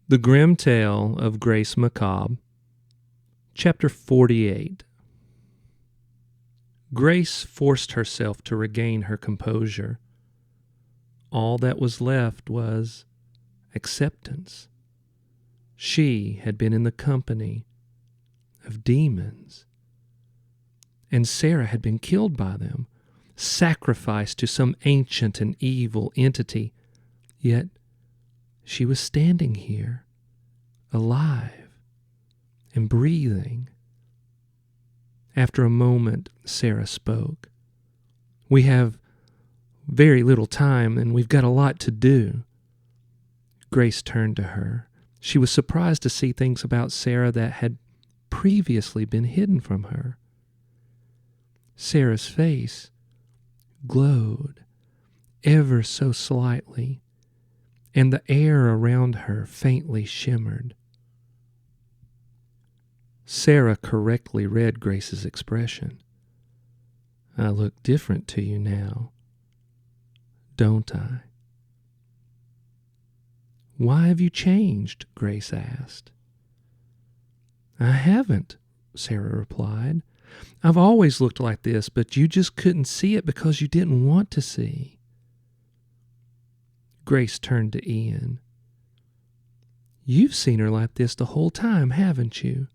The Grim Tale of Grace Macabre, Chapter 48. Grace forced herself to regain her composure. All that was left was acceptance. She had been in the company of demons, and Sarah had been killed by them, sacrificed to some ancient and evil entity. Yet she was standing here, alive and breathing. After a moment, Sarah spoke. "We have very little time, and we've got a lot to do." Grace turned to her. She was surprised to see things about Sarah that had previously been hidden from her. Sarah's face glowed ever so slightly, and the air around her faintly shimmered. Sarah correctly read Grace's expression. "I look different to you now, don't I?" "Why have you changed?" Grace asked. "I haven't," Sarah replied. "I've always looked like this, but you just couldn't see it because you didn't want to see." Grace turned to Ian. "You've seen her like this the whole time, haven't you?"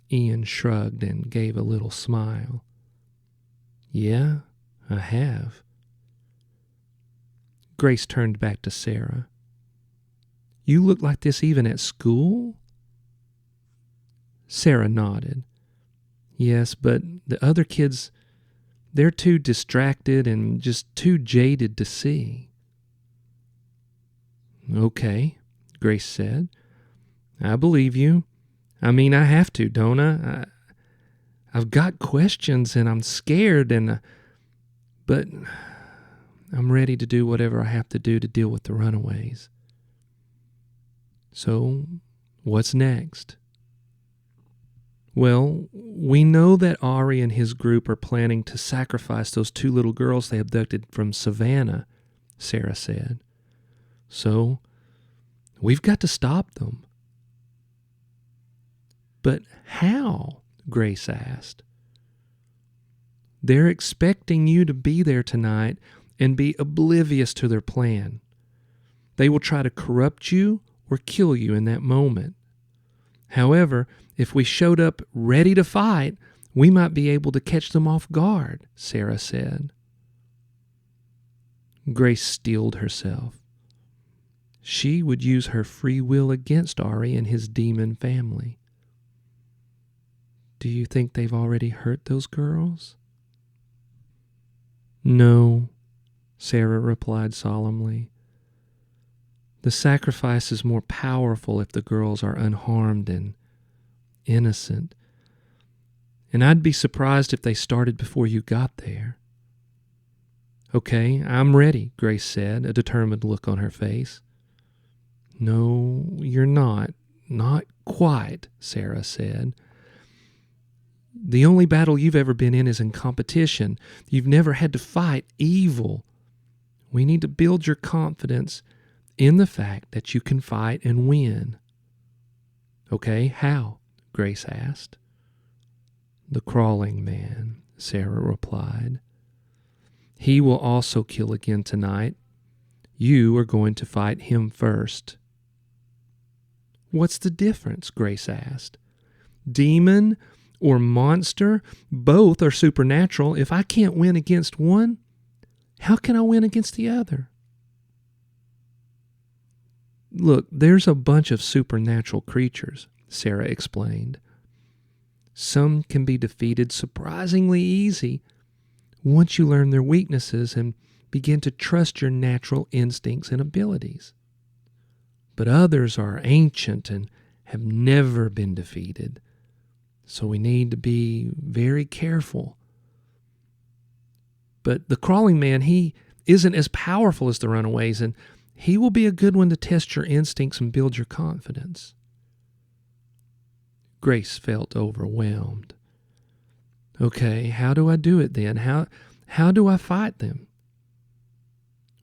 Ian shrugged and gave a little smile. "Yeah, I have." Grace turned back to Sarah. "You look like this even at school?" Sarah nodded. "Yes, but the other kids, they're too distracted and just too jaded to see." "Okay," Grace said. "I believe you. I mean, I have to, don't I? I've got questions and I'm scared, but I'm ready to do whatever I have to do to deal with the runaways. So, what's next?" "Well, we know that Ari and his group are planning to sacrifice those 2 little girls they abducted from Savannah," Sarah said. "So, we've got to stop them." "But how?" Grace asked. "They're expecting you to be there tonight and be oblivious to their plan. They will try to corrupt you or kill you in that moment. However, if we showed up ready to fight, we might be able to catch them off guard," Sarah said. Grace steeled herself. She would use her free will against Ari and his demon family. "Do you think they've already hurt those girls?" "No," Sarah replied solemnly. "The sacrifice is more powerful if the girls are unharmed and innocent. And I'd be surprised if they started before you got there." "Okay, I'm ready," Grace said, a determined look on her face. "No, you're not. Not quite," Sarah said. "The only battle you've ever been in is in competition. You've never had to fight evil. We need to build your confidence in the fact that you can fight and win." "Okay, how?" Grace asked. "The crawling man," Sarah replied. "He will also kill again tonight. You are going to fight him first." "What's the difference?" Grace asked. "Demon or monster, both are supernatural. If I can't win against one, how can I win against the other?" "Look, there's a bunch of supernatural creatures," Sarah explained. "Some can be defeated surprisingly easy once you learn their weaknesses and begin to trust your natural instincts and abilities. But others are ancient and have never been defeated. So we need to be very careful. But the crawling man, he isn't as powerful as the runaways, and he will be a good one to test your instincts and build your confidence." Grace felt overwhelmed. "Okay, how do I do it then? How How do I fight them?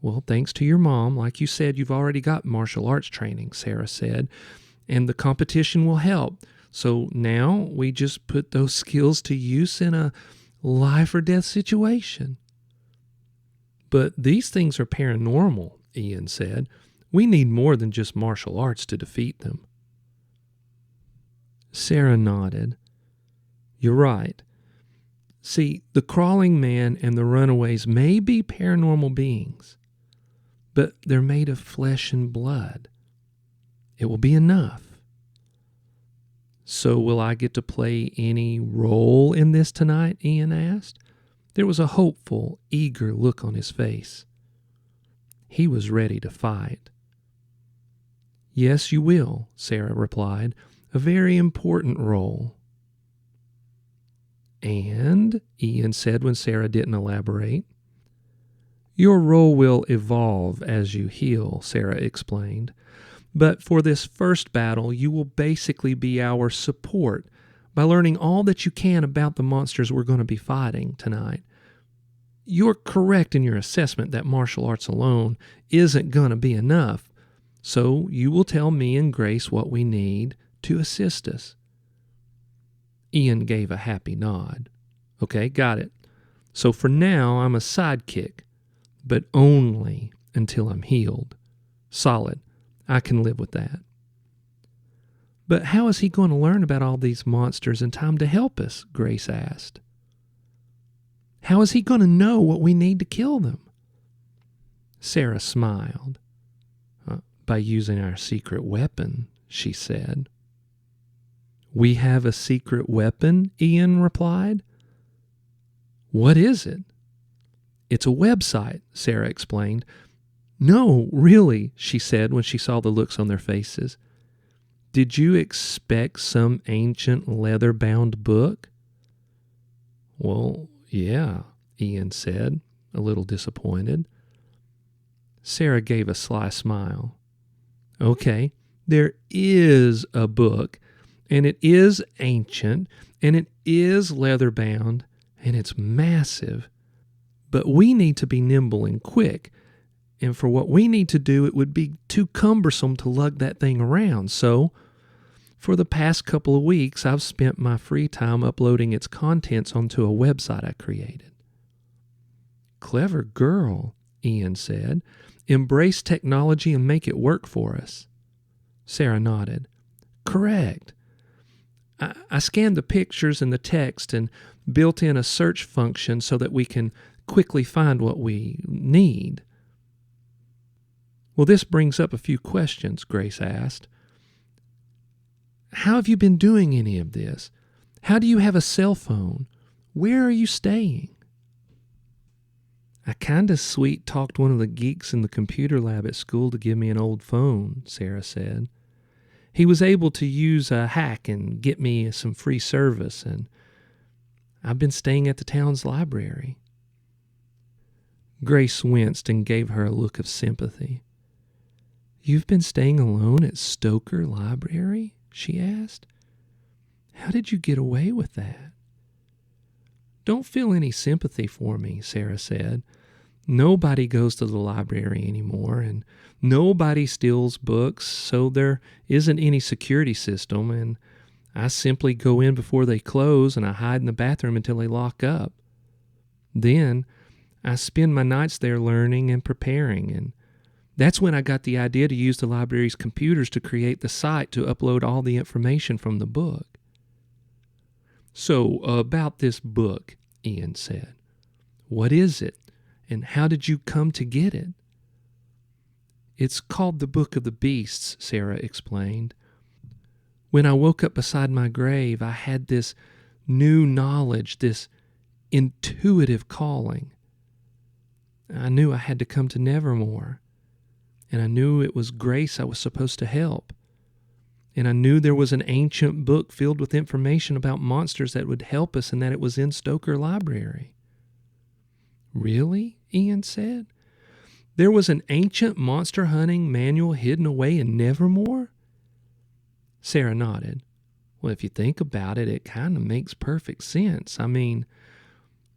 Well, thanks to your mom, like you said, you've already got martial arts training, Sarah said, and the competition will help. So now we just put those skills to use in a life or death situation. But these things are paranormal, Ian said. We need more than just martial arts to defeat them. Sarah nodded. You're right. See, the crawling man and the runaways may be paranormal beings, but they're made of flesh and blood. It will be enough. So will I get to play any role in this tonight? Ian asked. There was a hopeful, eager look on his face. He was ready to fight. Yes, you will, Sarah replied. A very important role. And, Ian said when Sarah didn't elaborate. Your role will evolve as you heal, Sarah explained. But for this first battle, you will basically be our support by learning all that you can about the monsters we're going to be fighting tonight. You're correct in your assessment that martial arts alone isn't going to be enough, so you will tell me and Grace what we need to assist us. Ian gave a happy nod. Okay, got it. So for now, I'm a sidekick, but only until I'm healed. Solid. I can live with that. But how is he going to learn about all these monsters in time to help us? Grace asked. How is he going to know what we need to kill them? Sarah smiled. By using our secret weapon, she said. We have a secret weapon, Ian replied. What is it? It's a website, Sarah explained. No, really, she said when she saw the looks on their faces. Did you expect some ancient leather-bound book? Well, yeah, Ian said, a little disappointed. Sarah gave a sly smile. Okay, there is a book, and it is ancient, and it is leather-bound, and it's massive. But we need to be nimble and quick, and for what we need to do, it would be too cumbersome to lug that thing around. So, for the past couple of weeks, I've spent my free time uploading its contents onto a website I created. Clever girl, Ian said. Embrace technology and make it work for us. Sarah nodded. Correct. I scanned the pictures and the text and built in a search function so that we can quickly find what we need. Well, this brings up a few questions, Grace asked. How have you been doing any of this? How do you have a cell phone? Where are you staying? I kind of sweet-talked one of the geeks in the computer lab at school to give me an old phone, Sarah said. He was able to use a hack and get me some free service, and I've been staying at the town's library. Grace winced and gave her a look of sympathy. You've been staying alone at Stoker Library? She asked. How did you get away with that? Don't feel any sympathy for me, Sarah said. Nobody goes to the library anymore, and nobody steals books, so there isn't any security system, and I simply go in before they close, and I hide in the bathroom until they lock up. Then I spend my nights there learning and preparing, and that's when I got the idea to use the library's computers to create the site to upload all the information from the book. So, about this book, Ian said. What is it, and how did you come to get it? It's called the Book of the Beasts, Sarah explained. When I woke up beside my grave, I had this new knowledge, this intuitive calling. I knew I had to come to Nevermore, and I knew it was Grace I was supposed to help. And I knew there was an ancient book filled with information about monsters that would help us and that it was in Stoker Library. Really? Ian said. There was an ancient monster hunting manual hidden away in Nevermore? Sarah nodded. Well, if you think about it, it kind of makes perfect sense. I mean,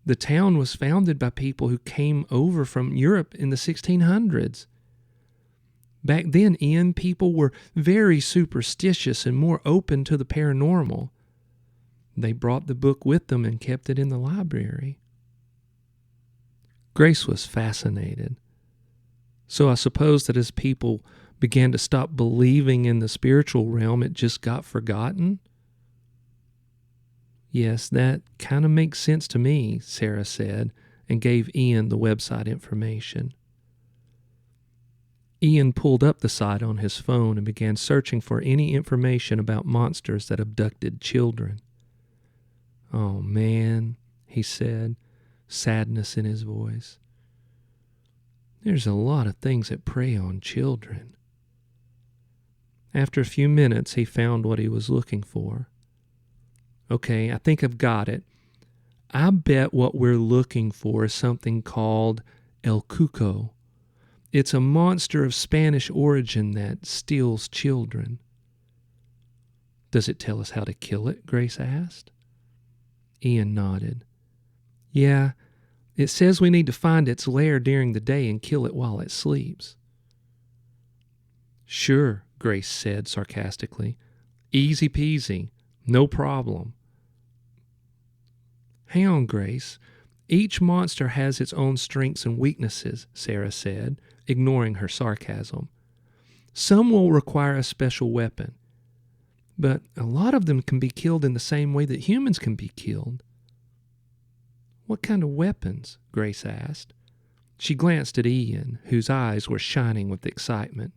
The town was founded by people who came over from Europe in the 1600s. Back then, Ian, people were very superstitious and more open to the paranormal. They brought the book with them and kept it in the library. Grace was fascinated. So I suppose that as people began to stop believing in the spiritual realm, it just got forgotten? Yes, that kind of makes sense to me, Sarah said, and gave Ian the website information. Ian pulled up the site on his phone and began searching for any information about monsters that abducted children. Oh, man, he said, sadness in his voice. There's a lot of things that prey on children. After a few minutes, he found what he was looking for. Okay, I think I've got it. I bet what we're looking for is something called El Cuco. It's a monster of Spanish origin that steals children. Does it tell us how to kill it? Grace asked. Ian nodded. Yeah, it says we need to find its lair during the day and kill it while it sleeps. Sure, Grace said sarcastically. Easy peasy, no problem. Hang on, Grace. Each monster has its own strengths and weaknesses, Sarah said, ignoring her sarcasm. Some will require a special weapon, but a lot of them can be killed in the same way that humans can be killed. What kind of weapons? Grace asked. She glanced at Ian, whose eyes were shining with excitement.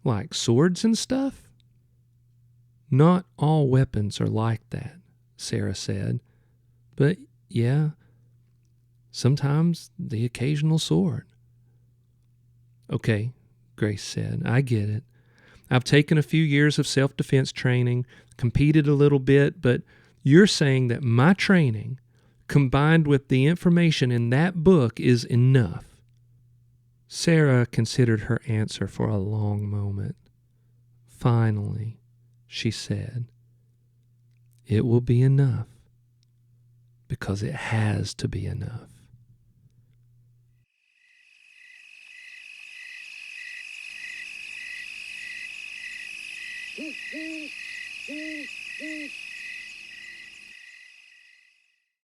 Like swords and stuff? Not all weapons are like that, Sarah said. But yeah, sometimes the occasional sword. Okay, Grace said, I get it. I've taken a few years of self-defense training, competed a little bit, but you're saying that my training, combined with the information in that book, is enough. Sarah considered her answer for a long moment. Finally, she said, it will be enough, because it has to be enough.